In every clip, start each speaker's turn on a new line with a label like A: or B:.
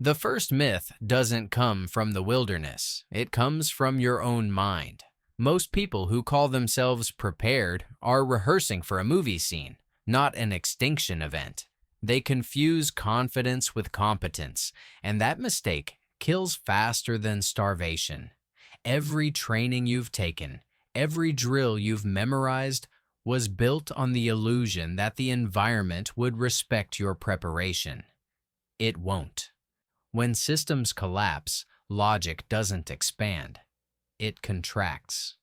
A: The first myth doesn't come from the wilderness, it comes from your own mind. Most people who call themselves prepared are rehearsing for a movie scene, not an extinction event. They confuse confidence with competence, and that mistake kills faster than starvation. Every training you've taken, every drill you've memorized was built on the illusion that the environment would respect your preparation. It won't. When systems collapse, logic doesn't expand. It contracts.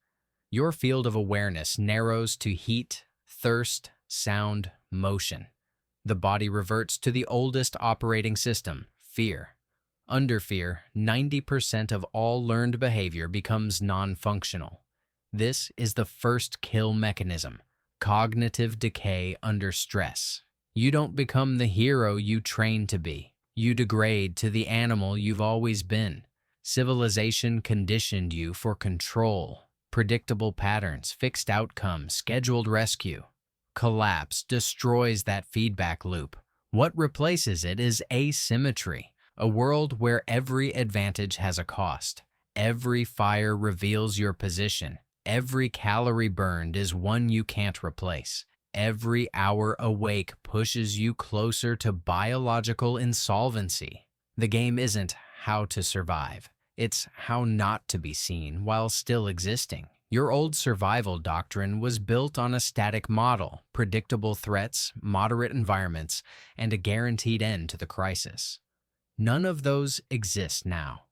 A: Your field of awareness narrows to heat, thirst, sound, motion. The body reverts to the oldest operating system, fear. Under fear, 90% of all learned behavior becomes non-functional. This is the first kill mechanism, cognitive decay under stress. You don't become the hero you train to be. You degrade to the animal you've always been. Civilization conditioned you for control, predictable patterns, fixed outcomes, scheduled rescue. Collapse destroys that feedback loop. What replaces it is asymmetry, a world where every advantage has a cost. Every fire reveals your position. Every calorie burned is one you can't replace. Every hour awake pushes you closer to biological insolvency. The game isn't how to survive. It's how not to be seen while still existing. Your old survival doctrine was built on a static model, predictable threats, moderate environments, and a guaranteed end to the crisis. None of those exist now.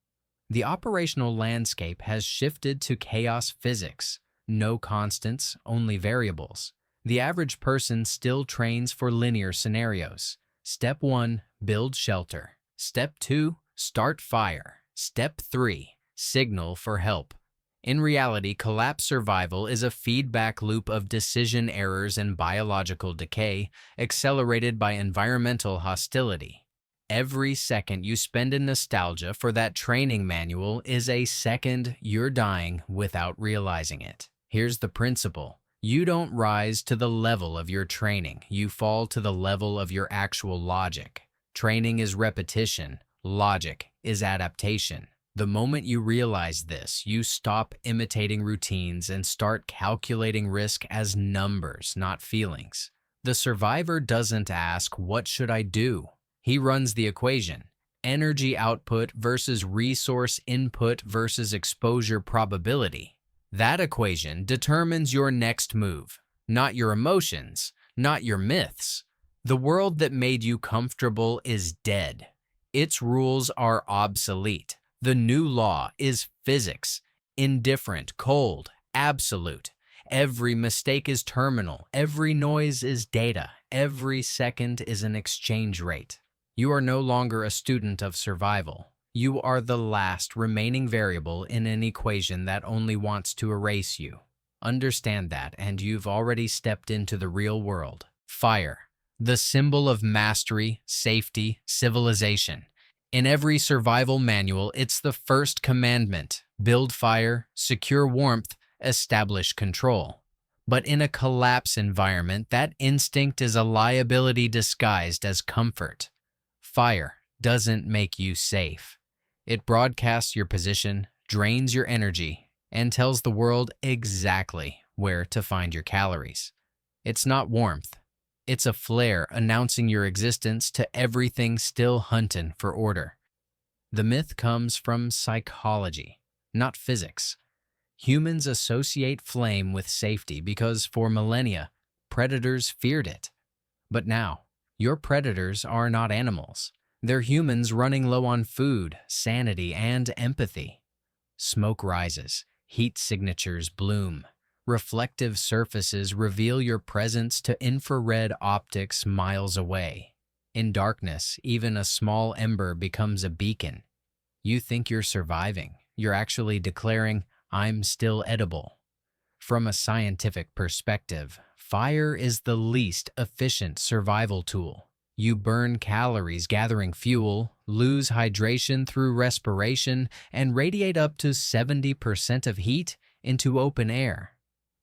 A: The operational landscape has shifted to chaos physics. No constants, only variables. The average person still trains for linear scenarios. Step 1, build shelter. Step 2, start fire. Step 3, signal for help. In reality, collapse survival is a feedback loop of decision errors and biological decay, accelerated by environmental hostility. Every second you spend in nostalgia for that training manual is a second you're dying without realizing it. Here's the principle. You don't rise to the level of your training. You fall to the level of your actual logic. Training is repetition. Logic is adaptation. The moment you realize this, you stop imitating routines and start calculating risk as numbers, not feelings. The survivor doesn't ask, "What should I do?" He runs the equation. Energy output versus resource input versus exposure probability. That equation determines your next move, not your emotions, not your myths. The world that made you comfortable is dead. Its rules are obsolete. The new law is physics, indifferent, cold, absolute. Every mistake is terminal. Every noise is data. Every second is an exchange rate. You are no longer a student of survival. You are the last remaining variable in an equation that only wants to erase you. Understand that, and you've already stepped into the real world. Fire, the symbol of mastery, safety, civilization. In every survival manual, it's the first commandment. Build fire, secure warmth, establish control. But in a collapse environment, that instinct is a liability disguised as comfort. Fire doesn't make you safe. It broadcasts your position, drains your energy, and tells the world exactly where to find your calories. It's not warmth. It's a flare announcing your existence to everything still hunting for order. The myth comes from psychology, not physics. Humans associate flame with safety because for millennia, predators feared it. But now, your predators are not animals. They're humans running low on food, sanity, and empathy. Smoke rises, heat signatures bloom. Reflective surfaces reveal your presence to infrared optics miles away. In darkness, even a small ember becomes a beacon. You think you're surviving. You're actually declaring, "I'm still edible." From a scientific perspective, fire is the least efficient survival tool. You burn calories gathering fuel, lose hydration through respiration, and radiate up to 70% of heat into open air.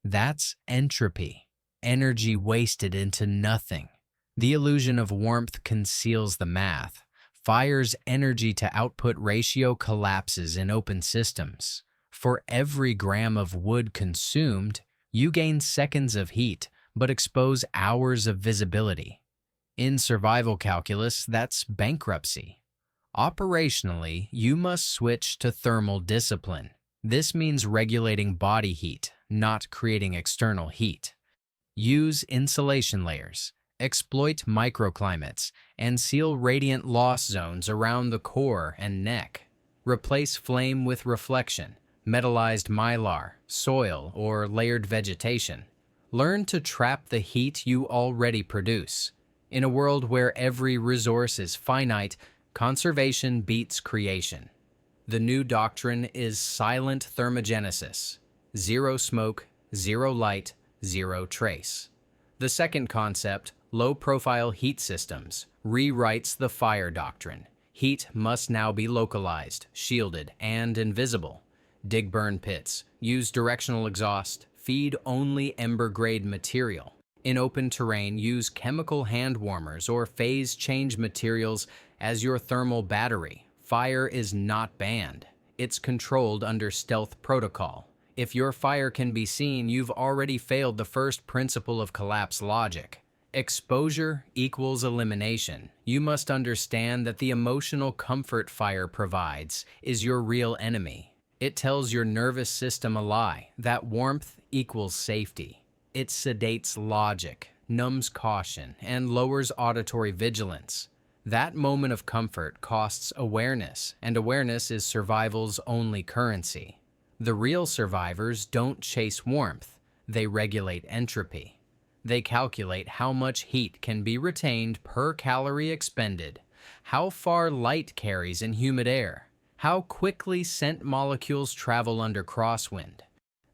A: That's entropy, energy wasted into nothing. The illusion of warmth conceals the math. Fire's energy to output ratio collapses in open systems. For every gram of wood consumed, you gain seconds of heat, but expose hours of visibility. In survival calculus, that's bankruptcy. Operationally, you must switch to thermal discipline. This means regulating body heat, not creating external heat. Use insulation layers, exploit microclimates, and seal radiant loss zones around the core and neck. Replace flame with reflection, metallized mylar, soil, or layered vegetation. Learn to trap the heat you already produce. In a world where every resource is finite, conservation beats creation. The new doctrine is silent thermogenesis: zero smoke, zero light, zero trace. The second concept, low-profile heat systems, rewrites the fire doctrine. Heat must now be localized, shielded, and invisible. Dig burn pits, use directional exhaust, feed only ember-grade material. In open terrain, use chemical hand warmers or phase change materials as your thermal battery. Fire is not banned. It's controlled under stealth protocol. If your fire can be seen, you've already failed the first principle of collapse logic. Exposure equals elimination. You must understand that the emotional comfort fire provides is your real enemy. It tells your nervous system a lie, that warmth equals safety. It sedates logic, numbs caution, and lowers auditory vigilance. That moment of comfort costs awareness, and awareness is survival's only currency. The real survivors don't chase warmth, they regulate entropy. They calculate how much heat can be retained per calorie expended, how far light carries in humid air, how quickly scent molecules travel under crosswind.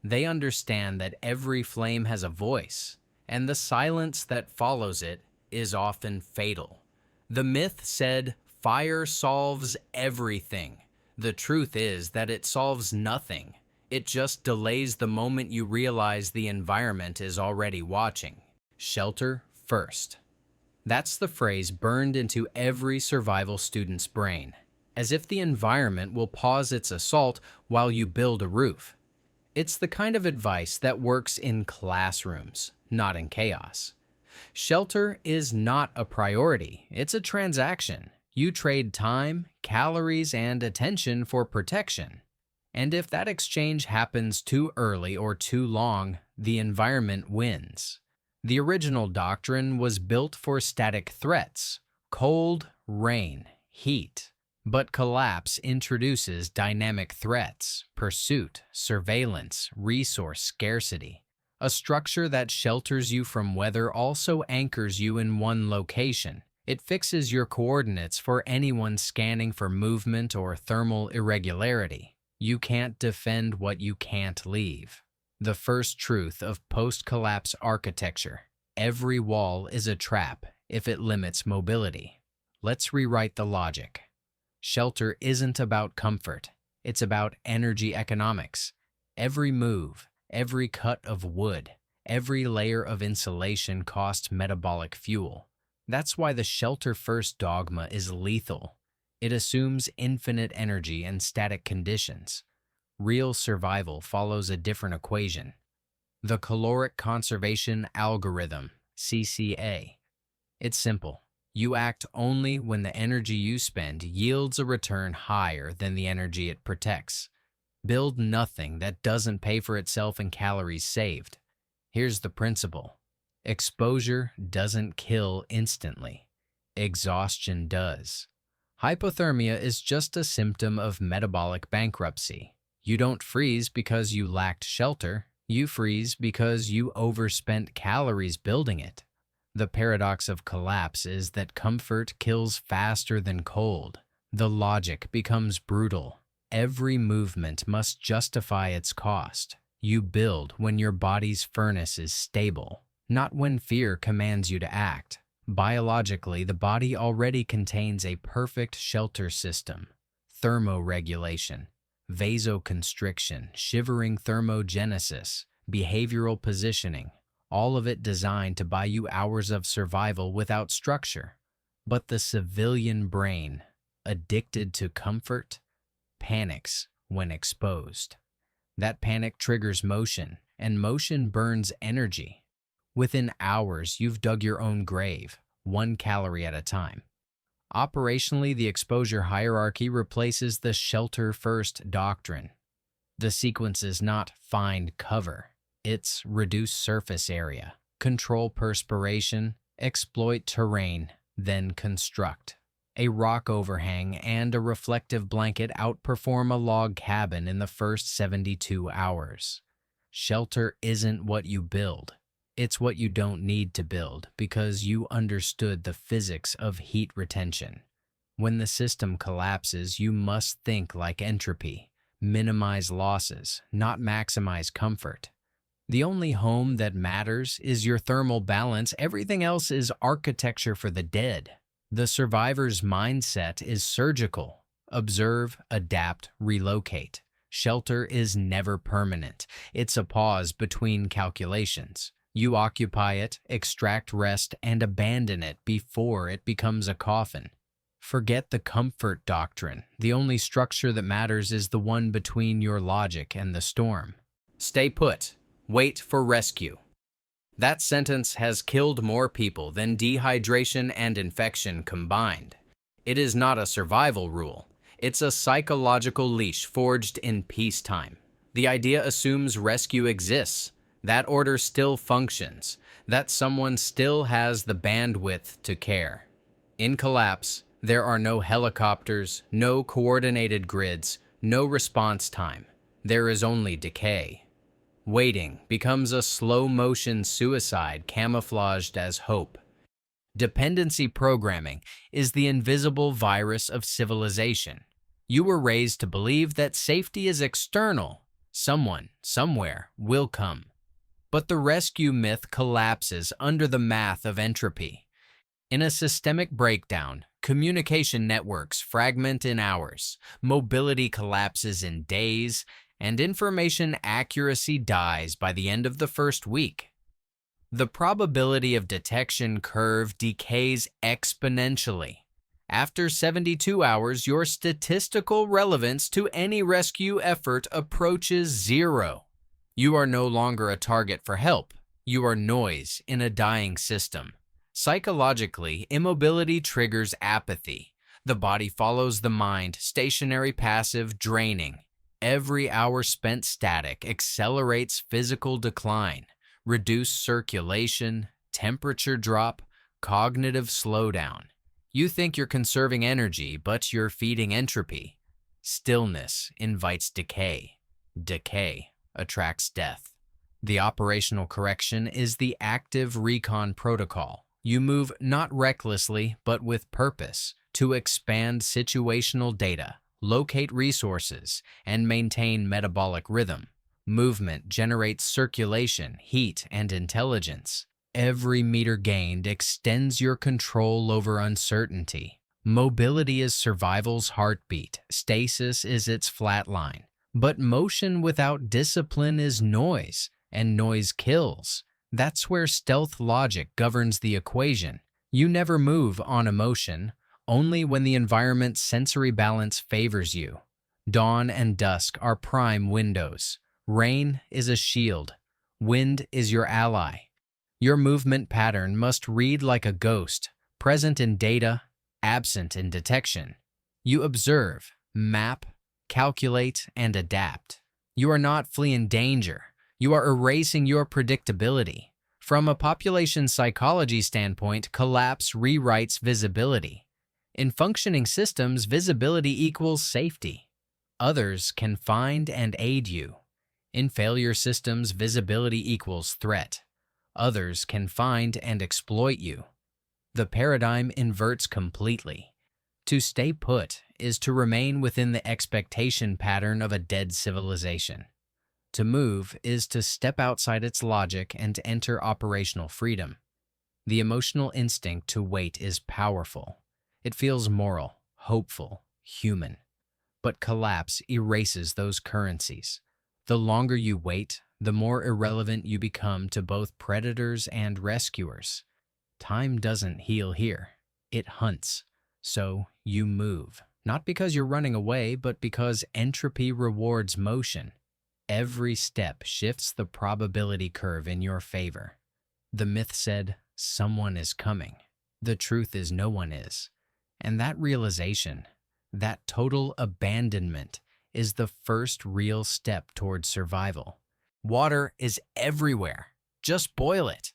A: They understand that every flame has a voice, and the silence that follows it is often fatal. The myth said, fire solves everything. The truth is that it solves nothing. It just delays the moment you realize the environment is already watching. Shelter first. That's the phrase burned into every survival student's brain, as if the environment will pause its assault while you build a roof. It's the kind of advice that works in classrooms, not in chaos. Shelter is not a priority, it's a transaction. You trade time, calories, and attention for protection. And if that exchange happens too early or too long, the environment wins. The original doctrine was built for static threats: cold, rain, heat. But collapse introduces dynamic threats: pursuit, surveillance, resource scarcity. A structure that shelters you from weather also anchors you in one location. It fixes your coordinates for anyone scanning for movement or thermal irregularity. You can't defend what you can't leave. The first truth of post-collapse architecture: every wall is a trap if it limits mobility. Let's rewrite the logic. Shelter isn't about comfort, it's about energy economics. Every move, every cut of wood, every layer of insulation costs metabolic fuel. That's why the shelter-first dogma is lethal. It assumes infinite energy and static conditions. Real survival follows a different equation. The caloric conservation algorithm, CCA. It's simple. You act only when the energy you spend yields a return higher than the energy it protects. Build nothing that doesn't pay for itself in calories saved. Here's the principle. Exposure doesn't kill instantly. Exhaustion does. Hypothermia is just a symptom of metabolic bankruptcy. You don't freeze because you lacked shelter. You freeze because you overspent calories building it. The paradox of collapse is that comfort kills faster than cold. The logic becomes brutal. Every movement must justify its cost. You build when your body's furnace is stable, not when fear commands you to act. Biologically, the body already contains a perfect shelter system: thermoregulation, vasoconstriction, shivering thermogenesis, behavioral positioning, all of it designed to buy you hours of survival without structure. But the civilian brain, addicted to comfort, panics when exposed. That panic triggers motion, and motion burns energy. Within hours, you've dug your own grave, 1 calorie at a time. Operationally, the exposure hierarchy replaces the shelter-first doctrine. The sequence is not find cover, it's reduce surface area, control perspiration, exploit terrain, then construct. A rock overhang and a reflective blanket outperform a log cabin in the first 72 hours. Shelter isn't what you build. It's what you don't need to build because you understood the physics of heat retention. When the system collapses, you must think like entropy. Minimize losses, not maximize comfort. The only home that matters is your thermal balance. Everything else is architecture for the dead. The survivor's mindset is surgical. Observe, adapt, relocate. Shelter is never permanent. It's a pause between calculations. You occupy it, extract rest, and abandon it before it becomes a coffin. Forget the comfort doctrine. The only structure that matters is the one between your logic and the storm. Stay put. Wait for rescue. That sentence has killed more people than dehydration and infection combined. It is not a survival rule. It's a psychological leash forged in peacetime. The idea assumes rescue exists, that order still functions, that someone still has the bandwidth to care. In collapse, there are no helicopters, no coordinated grids, no response time. There is only decay. Waiting becomes a slow-motion suicide camouflaged as hope. Dependency programming is the invisible virus of civilization. You were raised to believe that safety is external. Someone, somewhere, will come. But the rescue myth collapses under the math of entropy. In a systemic breakdown, communication networks fragment in hours, mobility collapses in days, and information accuracy dies by the end of the first week. The probability of detection curve decays exponentially. After 72 hours, your statistical relevance to any rescue effort approaches zero. You are no longer a target for help. You are noise in a dying system. Psychologically, immobility triggers apathy. The body follows the mind, stationary, passive, draining. Every hour spent static accelerates physical decline, reduced circulation, temperature drop, cognitive slowdown. You think you're conserving energy, but you're feeding entropy. Stillness invites decay. Decay attracts death. The operational correction is the active recon protocol. You move not recklessly, but with purpose to expand situational data, locate resources, and maintain metabolic rhythm. Movement generates circulation, heat, and intelligence. Every meter gained extends your control over uncertainty. Mobility is survival's heartbeat. Stasis is its flatline. But motion without discipline is noise, and noise kills. That's where stealth logic governs the equation. You never move on emotion, only when the environment's sensory balance favors you. Dawn and dusk are prime windows. Rain is a shield. Wind is your ally. Your movement pattern must read like a ghost, present in data, absent in detection. You observe, map, calculate, and adapt. You are not fleeing danger. You are erasing your predictability. From a population psychology standpoint, collapse rewrites visibility. In functioning systems, visibility equals safety. Others can find and aid you. In failure systems, visibility equals threat. Others can find and exploit you. The paradigm inverts completely. To stay put is to remain within the expectation pattern of a dead civilization. To move is to step outside its logic and enter operational freedom. The emotional instinct to wait is powerful. It feels moral, hopeful, human. But collapse erases those currencies. The longer you wait, the more irrelevant you become to both predators and rescuers. Time doesn't heal here. It hunts. So you move. Not because you're running away, but because entropy rewards motion. Every step shifts the probability curve in your favor. The myth said, someone is coming. The truth is no one is. And that realization, that total abandonment, is the first real step towards survival. Water is everywhere. Just boil it.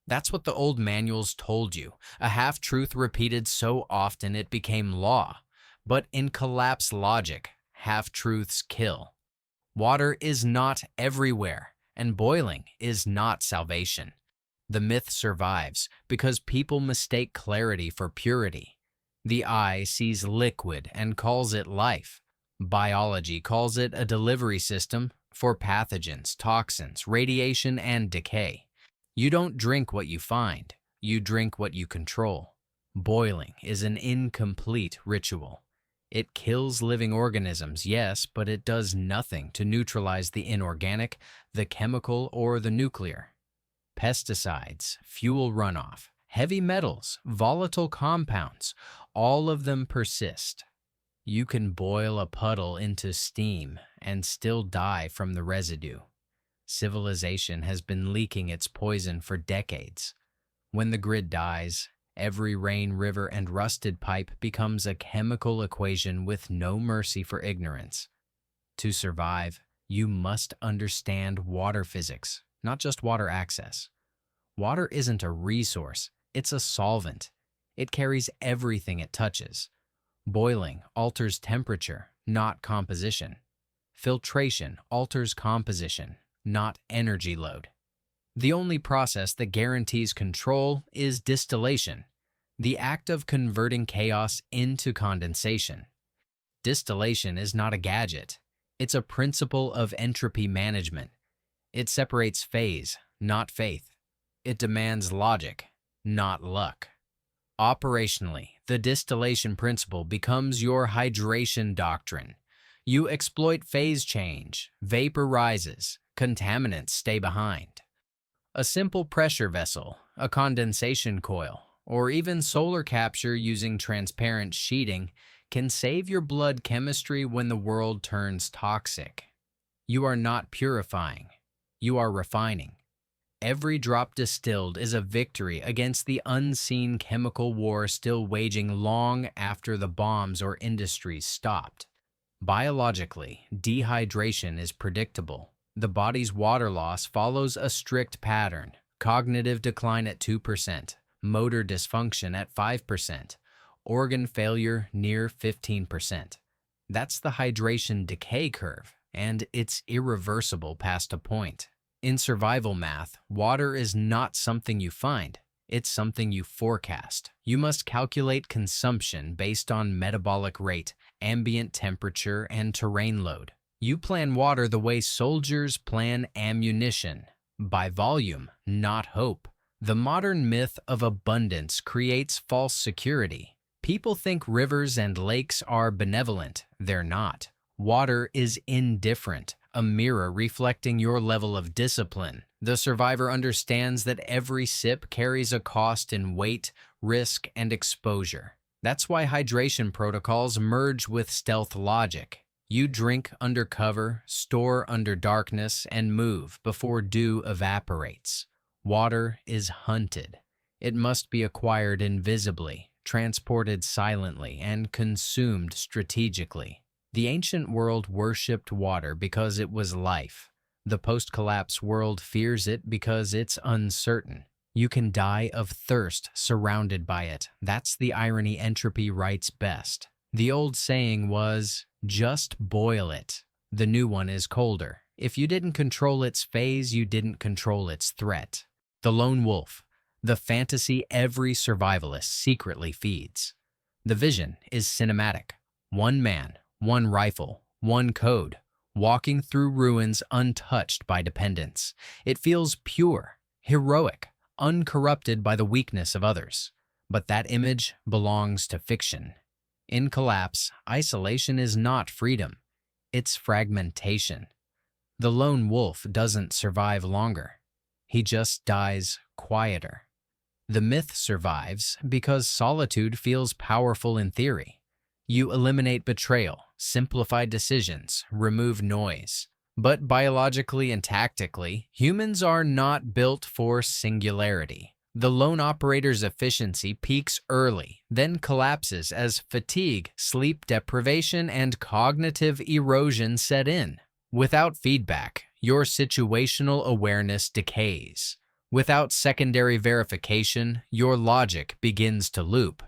A: That's what the old manuals told you, a half-truth repeated so often it became law. But in collapse logic, half-truths kill. Water is not everywhere, and boiling is not salvation. The myth survives because people mistake clarity for purity. The eye sees liquid and calls it life. Biology calls it a delivery system for pathogens, toxins, radiation, and decay. You don't drink what you find, you drink what you control. Boiling is an incomplete ritual. It kills living organisms, yes, but it does nothing to neutralize the inorganic, the chemical, or the nuclear. Pesticides, fuel runoff, heavy metals, volatile compounds, all of them persist. You can boil a puddle into steam and still die from the residue. Civilization has been leaking its poison for decades. When the grid dies, every rain, river, and rusted pipe becomes a chemical equation with no mercy for ignorance. To survive, you must understand water physics, not just water access. Water isn't a resource, it's a solvent. It carries everything it touches. Boiling alters temperature, not composition. Filtration alters composition, not energy load. The only process that guarantees control is distillation, the act of converting chaos into condensation. Distillation is not a gadget. It's a principle of entropy management. It separates phase, not faith. It demands logic, not luck. Operationally, the distillation principle becomes your hydration doctrine. You exploit phase change, vapor rises, contaminants stay behind. A simple pressure vessel, a condensation coil, or even solar capture using transparent sheeting can save your blood chemistry when the world turns toxic. You are not purifying, you are refining. Every drop distilled is a victory against the unseen chemical war still waging long after the bombs or industries stopped. Biologically, dehydration is predictable. The body's water loss follows a strict pattern: cognitive decline at 2%, motor dysfunction at 5%, organ failure near 15%. That's the hydration decay curve, and it's irreversible past a point. In survival math, water is not something you find, it's something you forecast. You must calculate consumption based on metabolic rate, ambient temperature, and terrain load. You plan water the way soldiers plan ammunition, by volume, not hope. The modern myth of abundance creates false security. People think rivers and lakes are benevolent. They're not. Water is indifferent, a mirror reflecting your level of discipline. The survivor understands that every sip carries a cost in weight, risk, and exposure. That's why hydration protocols merge with stealth logic. You drink under cover, store under darkness, and move before dew evaporates. Water is hunted. It must be acquired invisibly, transported silently, and consumed strategically. The ancient world worshipped water because it was life. The post-collapse world fears it because it's uncertain. You can die of thirst surrounded by it. That's the irony entropy writes best. The old saying was, just boil it. The new one is colder. If you didn't control its phase, you didn't control its threat. The lone wolf, the fantasy every survivalist secretly feeds. The vision is cinematic. One man, one rifle, one code, walking through ruins untouched by dependence. It feels pure, heroic, uncorrupted by the weakness of others. But that image belongs to fiction. In collapse, isolation is not freedom. It's fragmentation. The lone wolf doesn't survive longer. He just dies quieter. The myth survives because solitude feels powerful in theory. You eliminate betrayal, simplify decisions, remove noise. But biologically and tactically, humans are not built for singularity. The lone operator's efficiency peaks early, then collapses as fatigue, sleep deprivation, and cognitive erosion set in. Without feedback, your situational awareness decays. Without secondary verification, your logic begins to loop.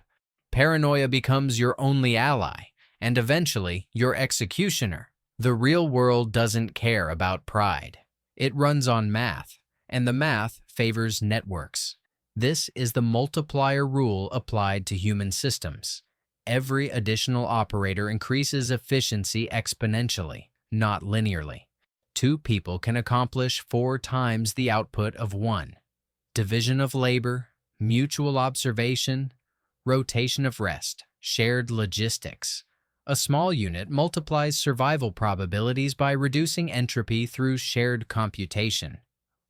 A: Paranoia becomes your only ally, and eventually your executioner. The real world doesn't care about pride. It runs on math, and the math favors networks. This is the multiplier rule applied to human systems. Every additional operator increases efficiency exponentially, not linearly. Two people can accomplish 4 times the output of one. Division of labor, mutual observation, rotation of rest, shared logistics. A small unit multiplies survival probabilities by reducing entropy through shared computation.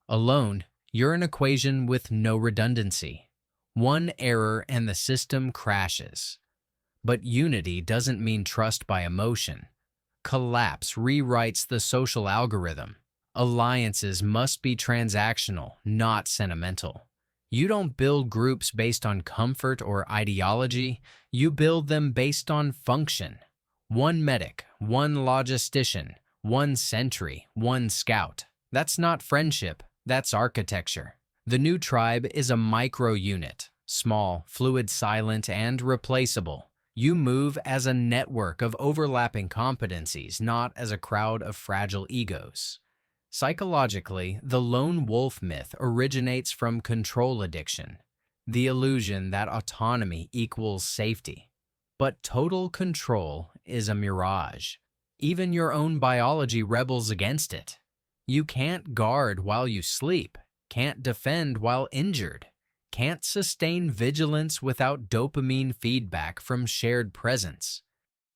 A: Alone, you're an equation with no redundancy. One error and the system crashes. But unity doesn't mean trust by emotion. Collapse rewrites the social algorithm. Alliances must be transactional, not sentimental. You don't build groups based on comfort or ideology. You build them based on function. One medic, one logistician, one sentry, one scout. That's not friendship, that's architecture. The new tribe is a micro-unit, small, fluid, silent, and replaceable. You move as a network of overlapping competencies, not as a crowd of fragile egos. Psychologically, the lone wolf myth originates from control addiction, the illusion that autonomy equals safety. But total control is a mirage. Even your own biology rebels against it. You can't guard while you sleep, can't defend while injured, can't sustain vigilance without dopamine feedback from shared presence.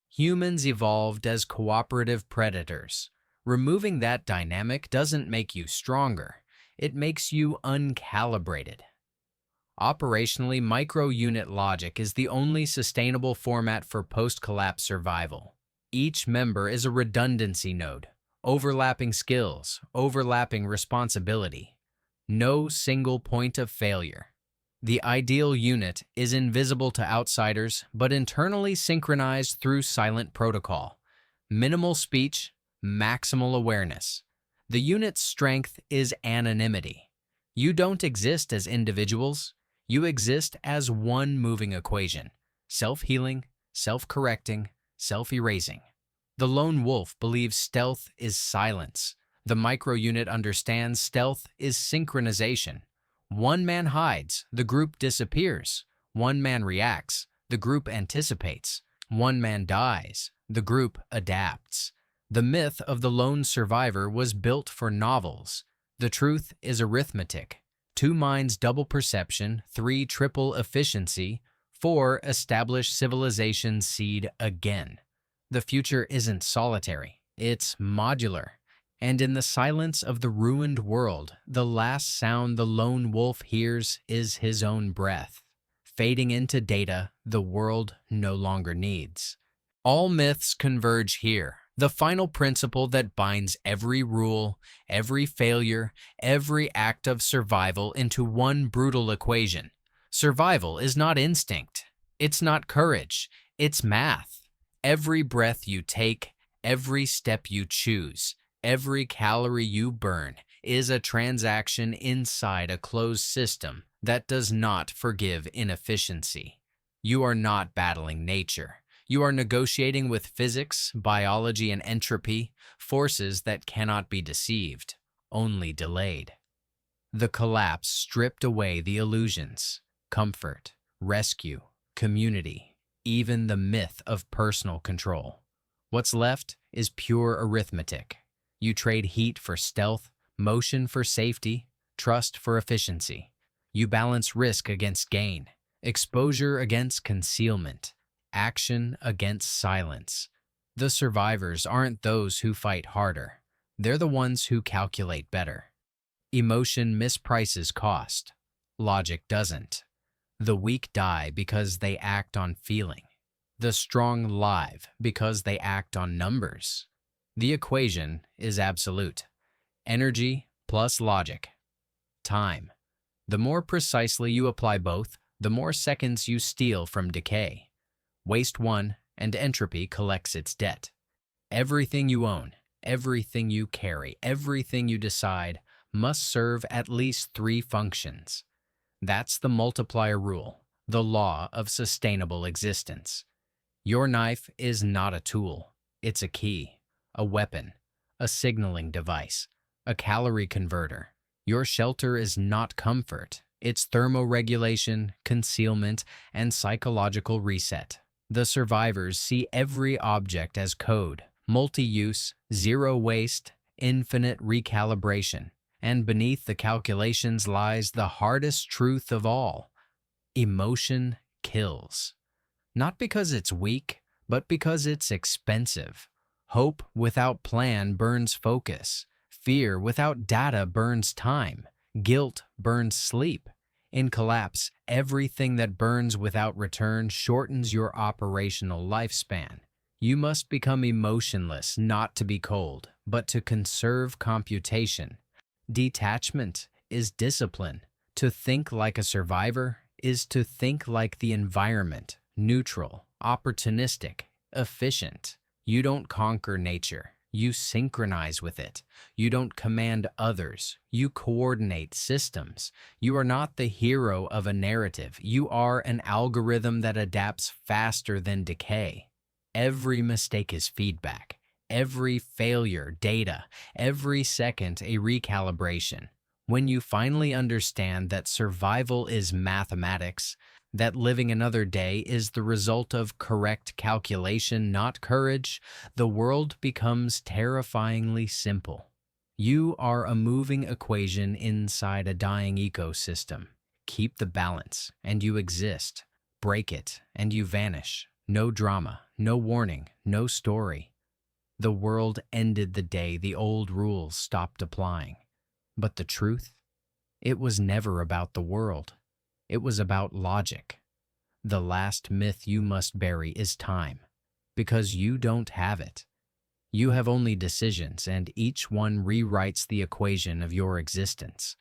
A: Humans evolved as cooperative predators. Removing that dynamic doesn't make you stronger, it makes you uncalibrated. Operationally, micro-unit logic is the only sustainable format for post-collapse survival. Each member is a redundancy node, overlapping skills, overlapping responsibility. No single point of failure. The ideal unit is invisible to outsiders, but internally synchronized through silent protocol. Minimal speech, maximal awareness. The unit's strength is anonymity. You don't exist as individuals. You exist as one moving equation, self-healing, self-correcting, self-erasing. The lone wolf believes stealth is silence. The micro-unit understands stealth is synchronization. One man hides, the group disappears. One man reacts, the group anticipates. One man dies, the group adapts. The myth of the lone survivor was built for novels. The truth is arithmetic. 2 minds double perception, 3 triple efficiency, 4 establish civilization seed again. The future isn't solitary, it's modular. And in the silence of the ruined world, the last sound the lone wolf hears is his own breath, fading into data the world no longer needs. All myths converge here. The final principle that binds every rule, every failure, every act of survival into one brutal equation. Survival is not instinct. It's not courage. It's math. Every breath you take, every step you choose, every calorie you burn is a transaction inside a closed system that does not forgive inefficiency. You are not battling nature. You are negotiating with physics, biology, and entropy, forces that cannot be deceived, only delayed. The collapse stripped away the illusions, comfort, rescue, community, even the myth of personal control. What's left is pure arithmetic. You trade heat for stealth, motion for safety, trust for efficiency. You balance risk against gain, exposure against concealment, action against silence. The survivors aren't those who fight harder. They're the ones who calculate better. Emotion misprices cost. Logic doesn't. The weak die because they act on feeling. The strong live because they act on numbers. The equation is absolute. Energy plus logic. Time. The more precisely you apply both, the more seconds you steal from decay. Waste one, and entropy collects its debt. Everything you own, everything you carry, everything you decide must serve at least three functions. That's the multiplier rule, the law of sustainable existence. Your knife is not a tool. It's a key, a weapon, a signaling device, a calorie converter. Your shelter is not comfort. It's thermoregulation, concealment, and psychological reset. The survivors see every object as code, multi-use, zero waste, infinite recalibration. And beneath the calculations lies the hardest truth of all. Emotion kills. Not because it's weak, but because it's expensive. Hope without plan burns focus. Fear without data burns time. Guilt burns sleep. In collapse, everything that burns without return shortens your operational lifespan. You must become emotionless not to be cold, but to conserve computation. Detachment is discipline. To think like a survivor is to think like the environment, neutral, opportunistic, efficient. You don't conquer nature. You synchronize with it. You don't command others. You coordinate systems. You are not the hero of a narrative. You are an algorithm that adapts faster than decay. Every mistake is feedback. Every failure, data. Every second, a recalibration. When you finally understand that survival is mathematics, that living another day is the result of correct calculation, not courage, the world becomes terrifyingly simple. You are a moving equation inside a dying ecosystem. Keep the balance, and you exist. Break it, and you vanish. No drama, no warning, no story. The world ended the day the old rules stopped applying. But the truth? It was never about the world. It was about logic. The last myth you must bury is time, because you don't have it. You have only decisions, and each one rewrites the equation of your existence.